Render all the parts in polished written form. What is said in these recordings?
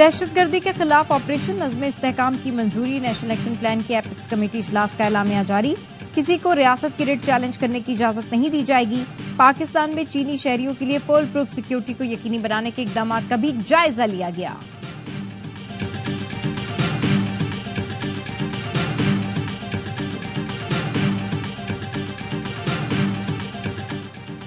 दहशतगर्दी के खिलाफ ऑपरेशन नज़्म इस्तेहकाम की मंजूरी। नेशनल एक्शन प्लान की एपेक्स कमेटी इजलास का एलामिया जारी। किसी को रियासत की रेड चैलेंज करने की इजाजत नहीं दी जाएगी। पाकिस्तान में चीनी शहरियों के लिए फुल प्रूफ सिक्योरिटी को यकीनी बनाने के इकदाम का भी जायजा लिया गया।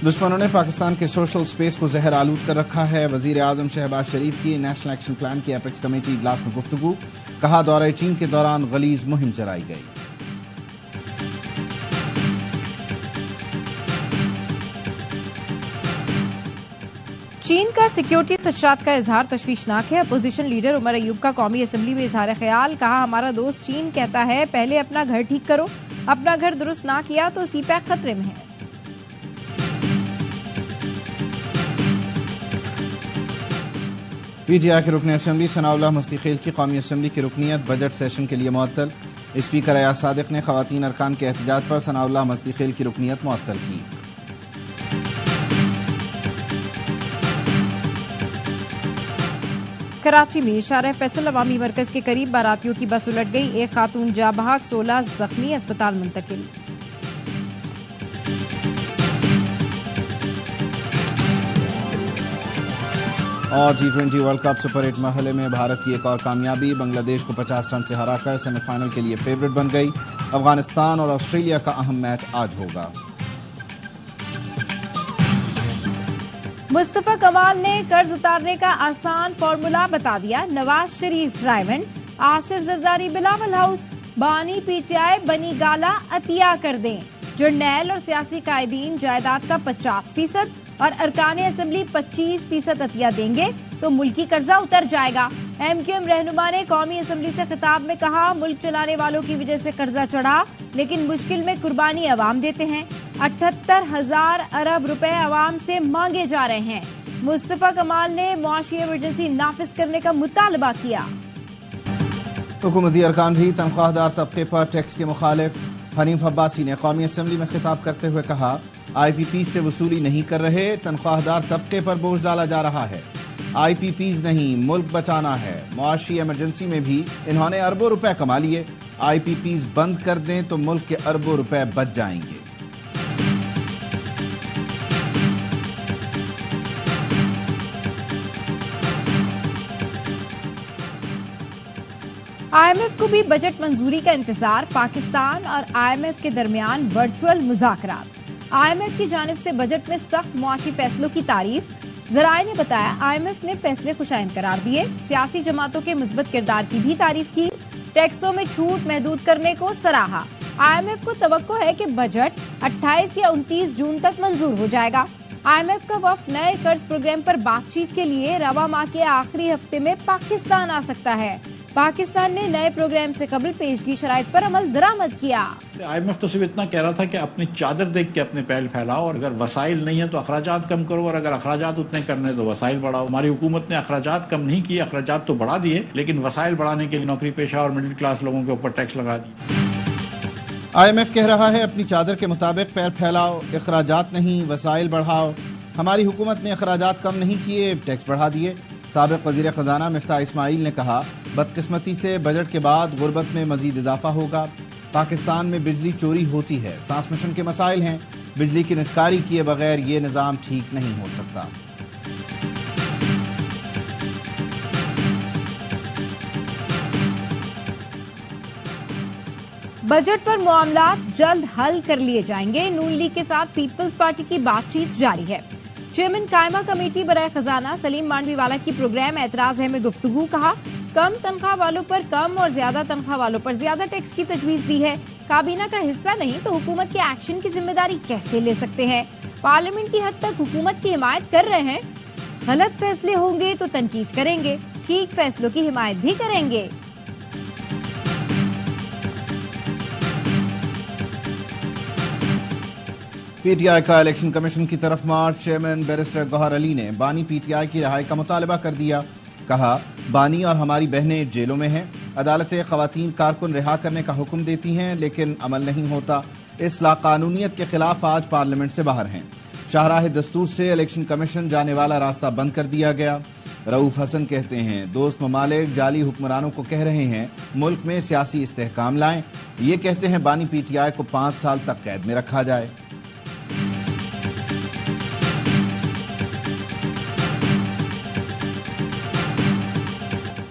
दुश्मनों ने पाकिस्तान के सोशल स्पेस को जहर आलूद कर रखा है। वजीर आजम शहबाज शरीफ की नेशनल एक्शन प्लान की एपेक्स कमेटी इजलास में गुफ्तगू। कहा, दौरे चीन के दौरान गलीज मुहिम चलाई गई। चीन का सिक्योरिटी खदशात का इजहार तशवीशनाक है। अपोजिशन लीडर उमर अयूब का कौमी असम्बली में इजहार ख्याल। कहा, हमारा दोस्त चीन कहता है पहले अपना घर ठीक करो, अपना घर दुरुस्त ना किया तो सीपैक खतरे में है। पीटीआई के रुकन असम्बली सनाउल्लाह मस्तीखेल की कौमी असम्बली की रुकनीत बजट सेशन के लिए मुअत्तल। स्पीकर अयाज सादिक ने खवातीन अरकान के एहतजाज पर सनाउल्लाह मस्तीखेल की रुकनीत मुअत्तल की। कराची में शारह फैसल अवामी मरकज के करीब बारातियों की बस उलट गई। एक खातून जा बहक, 16 जख्मी, अस्पताल मुंतकिल। और T20 वर्ल्ड कप सुपर 8 मरहले में भारत की एक और कामयाबी। बांग्लादेश को 50 रन से हराकर सेमीफाइनल के लिए फेवरेट बन गई। अफगानिस्तान और ऑस्ट्रेलिया का अहम मैच आज होगा। मुस्तफा कमाल ने कर्ज उतारने का आसान फॉर्मूला बता दिया। नवाज शरीफ डायमंड, आसिफ जरदारी बिलावल हाउस, बानी पीटीआई बनी गाला अतिया कर दें। जर्नैल और सियासी कायदीन जायदाद का 50% और अरकान असम्बली 25% अतिया देंगे तो मुल्की कर्जा उतर जाएगा। एमक्यूएम रहनुमा ने कौमी असम्बली से खिताब में कहा, मुल्क चलाने वालों की वजह से कर्जा चढ़ा, लेकिन मुश्किल में कुर्बानी अवाम देते हैं। 78,000 अरब रुपए अवाम से मांगे जा रहे हैं। मुस्तफा कमाल ने मुआशी इमरजेंसी नाफिज करने का मुतालबा किया। हुकूमती अरकान भी तनख्वाहदार तबके पर टैक्स के मुखालिफ। हनीफ अब्बासी ने कौमी असम्बली में खिताब करते हुए कहा, IPP से वसूली नहीं कर रहे, तनख्वाहदार तबके पर बोझ डाला जा रहा है। IPPs नहीं, मुल्क बचाना है। मुआशी इमरजेंसी में भी इन्होंने अरबों रुपए कमा लिए। IPPs बंद कर दें तो मुल्क के अरबों रुपए बच जाएंगे। IMF को भी बजट मंजूरी का इंतजार। पाकिस्तान और IMF के दरमियान वर्चुअल मुज़ाकरात। IMF की जानिब से बजट में सख्त मुआशी फैसलों की तारीफ। ज़राए ने बताया, IMF ने फैसले खुशाइन करार दिए। सियासी जमातों के मुस्बत किरदार की भी तारीफ की। टैक्सों में छूट महदूद करने को सराहा। IMF को तवक्को है कि बजट 28 या 29 जून तक मंजूर हो जाएगा। IMF का वफ्द नए कर्ज प्रोग्राम पर बातचीत के लिए रवा माह के आखिरी हफ्ते में पाकिस्तान आ सकता है। पाकिस्तान ने नए प्रोग्राम से कबल पेशगी शराइत पर अमल दरामद किया। IMF तो सिर्फ इतना कह रहा था कि अपनी चादर देख के अपने पैर फैलाओ, और अगर वसाइल नहीं है तो अखराजात कम करो, और अगर अखराजात उतने करने तो वसाइल बढ़ाओ। हमारी हुकूमत ने अखराजात कम नहीं किए, अखराजात तो बढ़ा दिए, लेकिन वसाइल बढ़ाने के लिए नौकरी पेशा और मिडिल क्लास लोगों के ऊपर टैक्स लगा दिए। IMF कह रहा है, अपनी चादर के मुताबिक पैर फैलाओ, अखराजात नहीं वसाइल बढ़ाओ। हमारी हुकूमत ने अखराजात कम नहीं किए, टैक्स बढ़ा दिए। साबिक वज़ीर ख़जाना मिफ्ताह इस्माइल ने कहा, बदकिस्मती से बजट के बाद गुर्बत में मजीद इजाफा होगा। पाकिस्तान में बिजली चोरी होती है, ट्रांसमिशन के मसाइल हैं। बिजली की निस्कारी किए बगैर ये निज़ाम ठीक नहीं हो सकता। बजट पर मामलात जल्द हल कर लिए जाएंगे। नून लीग के साथ पीपल्स पार्टी की बातचीत जारी है। चेयरमैन कायमा कमेटी बराए खजाना सलीम मांडवीवाला की प्रोग्राम एतराज है में गुफ्तगू। कहा, कम तनख्वाह वालों पर कम और ज्यादा तनख्वाह वालों पर ज्यादा टैक्स की तजवीज दी है। काबीना का हिस्सा नहीं तो हुकूमत के एक्शन की जिम्मेदारी कैसे ले सकते हैं। पार्लियामेंट की हद तक हुकूमत की हिमायत कर रहे हैं। गलत फैसले होंगे तो तनकीद करेंगे, ठीक फैसलों की हिमायत भी करेंगे। PTI का इलेक्शन कमीशन की तरफ मार्च। चेयरमैन बैरिस्टर गौहर अली ने बानी PTI की रिहाई का मुतालबा कर दिया। कहा, बानी और हमारी बहनें जेलों में हैं। अदालतें खवातीन कारकुन रिहा करने का हुक्म देती हैं, लेकिन अमल नहीं होता। इस लाकानूनियत के खिलाफ आज पार्लियामेंट से बाहर हैं। शाहराह दस्तूर से इलेक्शन कमीशन जाने वाला रास्ता बंद कर दिया गया। रऊफ हसन कहते हैं दोस्त ममालिक जाली हुक्मरानों को कह रहे हैं मुल्क में सियासी इस्तेहकाम लाएं। ये कहते हैं बानी पीटीआई को 5 साल तक कैद में रखा जाए।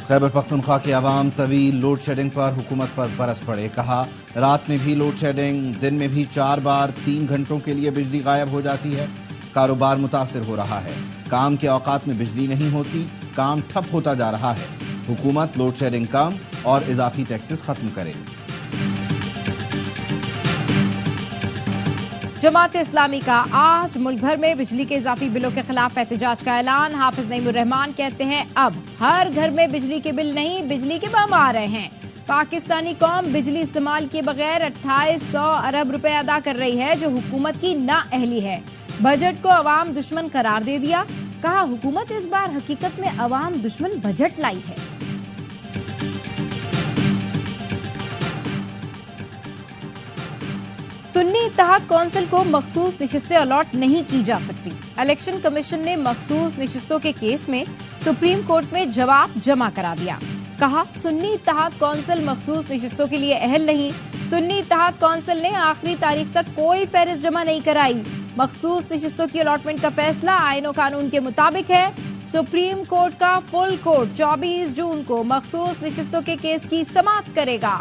खैबर पख्तूनख्वा के अवाम तवील लोड शेडिंग पर हुकूमत पर बरस पड़े। कहा रात में भी लोड शेडिंग, दिन में भी 4 बार 3 घंटों के लिए बिजली गायब हो जाती है। कारोबार मुतासिर हो रहा है। काम के औकात में बिजली नहीं होती, काम ठप होता जा रहा है। हुकूमत लोड शेडिंग कम और इजाफी टैक्सेस खत्म करे। जमात इस्लामी का आज मुल्क भर में बिजली के इजाफी बिलों के खिलाफ एहतजाज का ऐलान। हाफिज नईमुर रहमान कहते हैं अब हर घर में बिजली के बिल नहीं, बिजली के बम आ रहे हैं। पाकिस्तानी कौम बिजली इस्तेमाल किए बगैर 2800 अरब रुपए अदा कर रही है, जो हुकूमत की नाअहली है। बजट को अवाम दुश्मन करार दे दिया। कहा हुकूमत इस बार हकीकत में अवाम दुश्मन बजट लाई है। सुन्नी इत्तेहाद कौंसिल को मखसूस निशिस्तें अलॉट नहीं की जा सकती। इलेक्शन कमीशन ने मखसूस निशिस्तों के केस में सुप्रीम कोर्ट में जवाब जमा करा दिया। कहा सुन्नी इत्तेहाद कौंसिल मखसूस निशिस्तों के लिए अहल नहीं। सुन्नी इत्तेहाद कौंसिल ने आखिरी तारीख तक कोई फहरिस्त जमा नहीं कराई। मखसूस निशिस्तों की अलॉटमेंट का फैसला आईन और कानून के मुताबिक है। सुप्रीम कोर्ट का फुल कोर्ट 24 जून को मखसूस निशिस्तों के केस की समाअत करेगा।